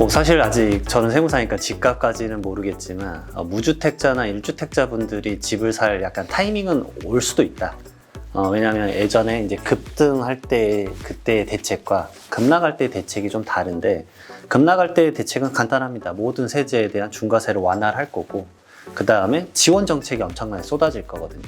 뭐 사실 아직 저는 세무사니까 집값까지는 모르겠지만 무주택자나 1주택자 분들이 집을 살 약간 타이밍은 올 수도 있다. 왜냐하면 예전에 이제 급등할 때 그때의 대책과 급락할 때의 대책이 좀 다른데, 급락할 때의 대책은 간단합니다. 모든 세제에 대한 중과세를 완화를 할 거고, 그 다음에 지원 정책이 엄청나게 쏟아질 거거든요.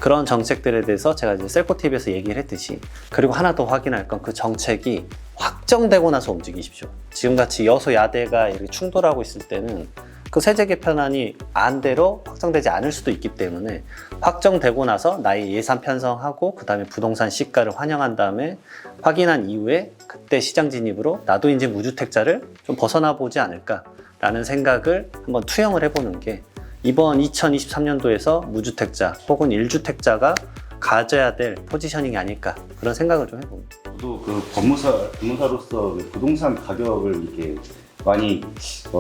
그런 정책들에 대해서 제가 이제 셀코TV에서 얘기를 했듯이, 그리고 하나 더 확인할 건 그 정책이 확정되고 나서 움직이십시오. 지금같이 여소야대가 이렇게 충돌하고 있을 때는 그 세제 개편안이 안대로 확정되지 않을 수도 있기 때문에, 확정되고 나서 나의 예산 편성하고 그 다음에 부동산 시가를 환영한 다음에 확인한 이후에 그때 시장 진입으로 나도 이제 무주택자를 좀 벗어나 보지 않을까라는 생각을 한번 투영을 해보는 게 이번 2023년도에서 무주택자 혹은 1주택자가 가져야 될 포지셔닝이 아닐까, 그런 생각을 좀 해봅니다. 저도 그 법무사로서 부동산 가격을 이렇게 많이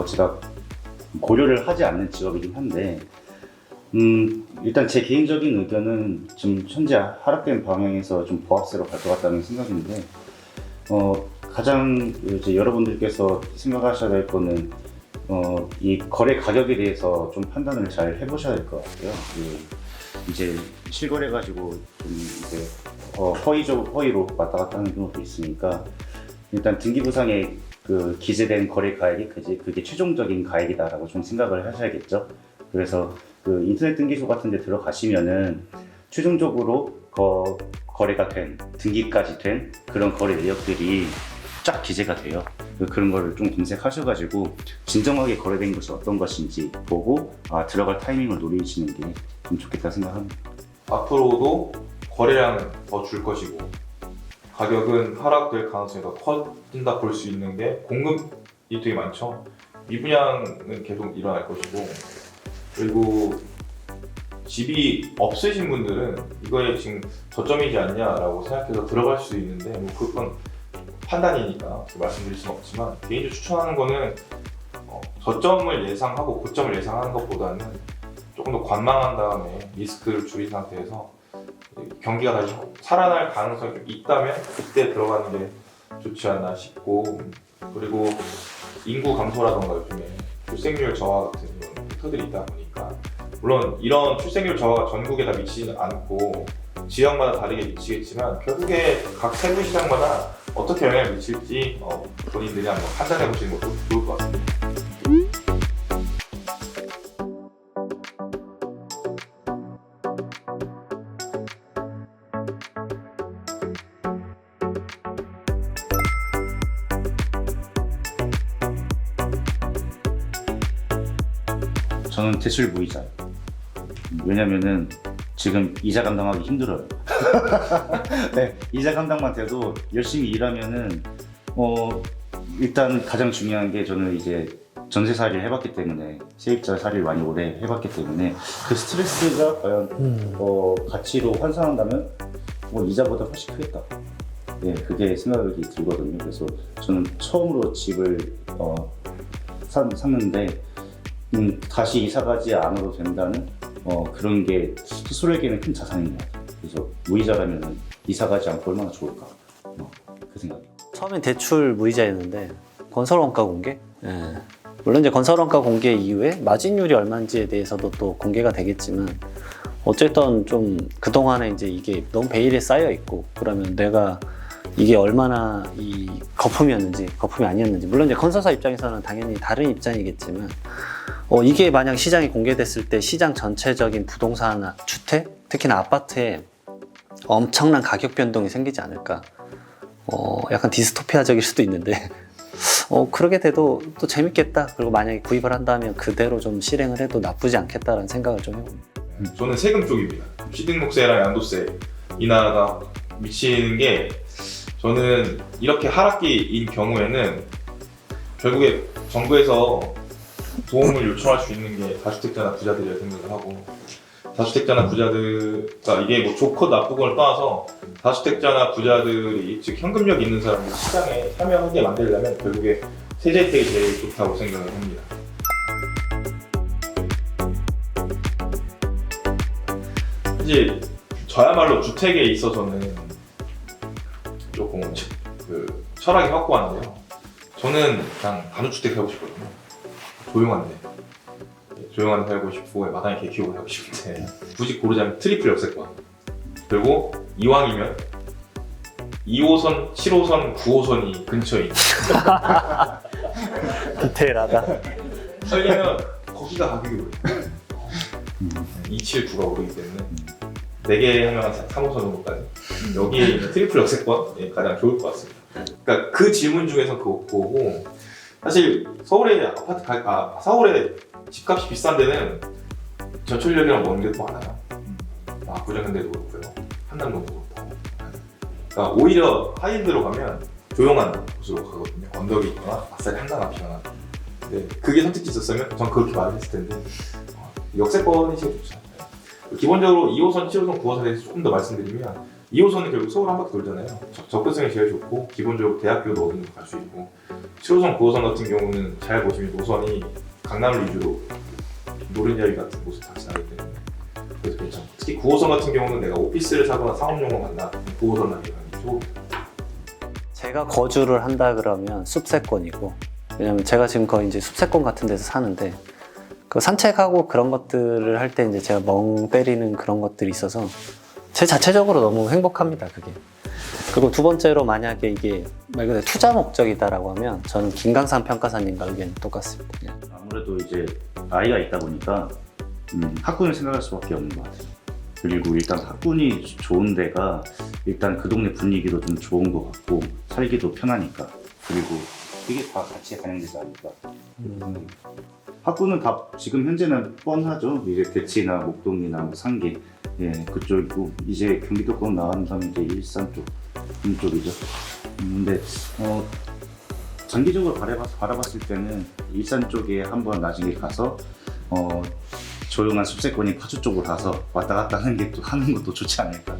제가 고려를 하지 않는 직업이긴 한데, 일단 제 개인적인 의견은 지금 현재 하락된 방향에서 좀 보합세로 갈 것 같다는 생각인데, 가장 이제 여러분들께서 생각하셔야 될 거는 이 거래 가격에 대해서 좀 판단을 잘 해보셔야 될 것 같아요. 이제 실거래 가지고 좀 이제 허위로 왔다 갔다 하는 경우도 있으니까, 일단 등기부상에 그 기재된 거래 가액이 그게 최종적인 가액이다라고 좀 생각을 하셔야겠죠. 그래서 그 인터넷 등기소 같은 데 들어가시면은 최종적으로 거래가 된, 등기까지 된 그런 거래 내역들이 쫙 기재가 돼요. 그런 거를 좀 검색하셔가지고 진정하게 거래된 것이 어떤 것인지 보고 들어갈 타이밍을 노리시는 게 좀 좋겠다 생각합니다. 앞으로도 거래량은 더 줄 것이고 가격은 하락될 가능성이 더 커진다 볼 수 있는 게 공급이 되게 많죠. 미분양은 계속 일어날 것이고, 그리고 집이 없으신 분들은 이거에 지금 저점이지 않냐라고 생각해서 들어갈 수 있는데, 뭐 그건 판단이니까 말씀드릴 수는 없지만, 개인적으로 추천하는 거는 저점을 예상하고 고점을 예상하는 것보다는 조금 더 관망한 다음에 리스크를 줄인 상태에서 경기가 다시 살아날 가능성이 좀 있다면 그때 들어가는 게 좋지 않나 싶고, 그리고 인구 감소라던가 요즘에 출생률 저하 같은 이런 팩터들이 있다 보니까, 물론 이런 출생률 저하가 전국에 다 미치지는 않고 지역마다 다르게 미치겠지만, 결국에 각 세부 시장마다 어떻게 영향을 미칠지 본인들이 한번 판단해 보시는 것도 좋을 것 같습니다. 저는 대출 무이자요. 왜냐면은 지금 이자 감당하기 힘들어요. 네, 이자 감당만 돼도 열심히 일하면은 일단 가장 중요한 게, 저는 이제 전세살이를 해봤기 때문에, 세입자 살이를 많이 오래 해봤기 때문에 그 스트레스가 과연 가치로 환산한다면 이자보다 훨씬 크겠다. 네, 그게 생각이 들거든요. 그래서 저는 처음으로 집을 샀는데 다시 이사가지 않아도 된다는 그런 게 스스로에게는 큰 자산인 것 같아요. 그래서 무이자라면 이사가지 않고 얼마나 좋을까, 그 생각이. 처음엔 대출 무이자였는데 건설원가 공개? 예. 물론 이제 건설원가 공개 이후에 마진율이 얼마인지에 대해서도 또 공개가 되겠지만, 어쨌든 좀 그동안에 이제 이게 너무 베일에 쌓여 있고, 그러면 내가 이게 얼마나 이 거품이었는지 거품이 아니었는지, 물론 이제 건설사 입장에서는 당연히 다른 입장이겠지만, 이게 만약 시장이 공개됐을 때 시장 전체적인 부동산, 주택, 특히나 아파트에 엄청난 가격 변동이 생기지 않을까. 약간 디스토피아적일 수도 있는데 그러게 돼도 또 재밌겠다. 그리고 만약에 구입을 한다면 그대로 좀 실행을 해도 나쁘지 않겠다라는 생각을 좀 해봅니다. 저는 세금 쪽입니다. 취등록세랑 양도세 인하가 미치는 게, 저는 이렇게 하락기인 경우에는 결국에 정부에서 도움을 요청할 수 있는 게 다주택자나 부자들이라 생각을 하고, 다주택자나 부자들가 이게 뭐 좋고 나쁘고를 떠나서 다주택자나 부자들이, 즉 현금력 있는 사람들이 시장에 참여하게 만들려면 결국에 세제 혜택이 제일 좋다고 생각을 합니다. 사실 저야말로 주택에 있어서는 조금 철학이 확고한데요. 저는 그냥 단독주택 살고 싶거든요. 조용한데. 조용한 데 살고 싶고 마당에 개 키우고 살고 싶은데 굳이 고르자면 트리플 역세권. 그리고 이왕이면 2호선, 7호선, 9호선이 근처에 있는. 디테일하다. 왜냐면 거기가 가격이 오르요. 279가 오르기 때문에 4개 하면 한 3호선 정도까지 여기에 있는 트리플 역세권이 가장 좋을 것 같습니다. 그러니까 그 질문 중에서 그거고 사실 서울에 서울에 집값이 비싼 데는 전철역이랑 먼 데도 많아요. 압구정인데도 그렇고요. 한남동도 그렇고. 그러니까 오히려 하이엔드로 가면 조용한 곳으로 가거든요. 언덕이 있거나 아싸리 한강 앞이거나. 네, 그게 선택지 있었으면 전 그렇게 말을 했을 텐데 역세권이 제일 좋죠. 기본적으로 2호선, 7호선, 9호선에 대해서 조금 더 말씀드리면 2호선은 결국 서울 한 바퀴 돌잖아요. 접근성이 제일 좋고 기본적으로 대학교도 어딘가 갈 수 있고 7호선, 9호선 같은 경우는 잘 보시면 노선이 강남을 위주로 노른자리 같은 곳을 다 지나기 때문에 그래서 괜찮고 특히 9호선 같은 경우는 내가 오피스를 사거나 상업용으로 간다 9호선 라인이 가는 쪽 제가 거주를 한다 그러면 숲세권이고, 왜냐면 제가 지금 거의 이제 숲세권 같은 데서 사는데 그 산책하고 그런 것들을 할 때 이제 제가 멍 때리는 그런 것들이 있어서 제 자체적으로 너무 행복합니다, 그게. 그리고 두 번째로 만약에 이게 말 그대로 투자 목적이다라고 하면 저는 김강산 평가사님과 의견이 똑같습니다. 그냥. 아무래도 이제 아이가 있다 보니까 학군을 생각할 수밖에 없는 것 같아요. 그리고 일단 학군이 좋은 데가 일단 그 동네 분위기도 좀 좋은 것 같고 살기도 편하니까 그리고 이게 다 같이 반영되지 않을까. 학군은 다 지금 현재는 뻔하죠. 이제 대치나 목동이나 뭐 상계 그쪽이고 이제 경기도권 나간다면 이제 일산 쪽 이쪽이죠. 근데 장기적으로 바라봤을 때는 일산 쪽에 한번 나중에 가서 조용한 숲세권인 파주 쪽으로 가서 왔다 갔다 하는 것도 좋지 않을까.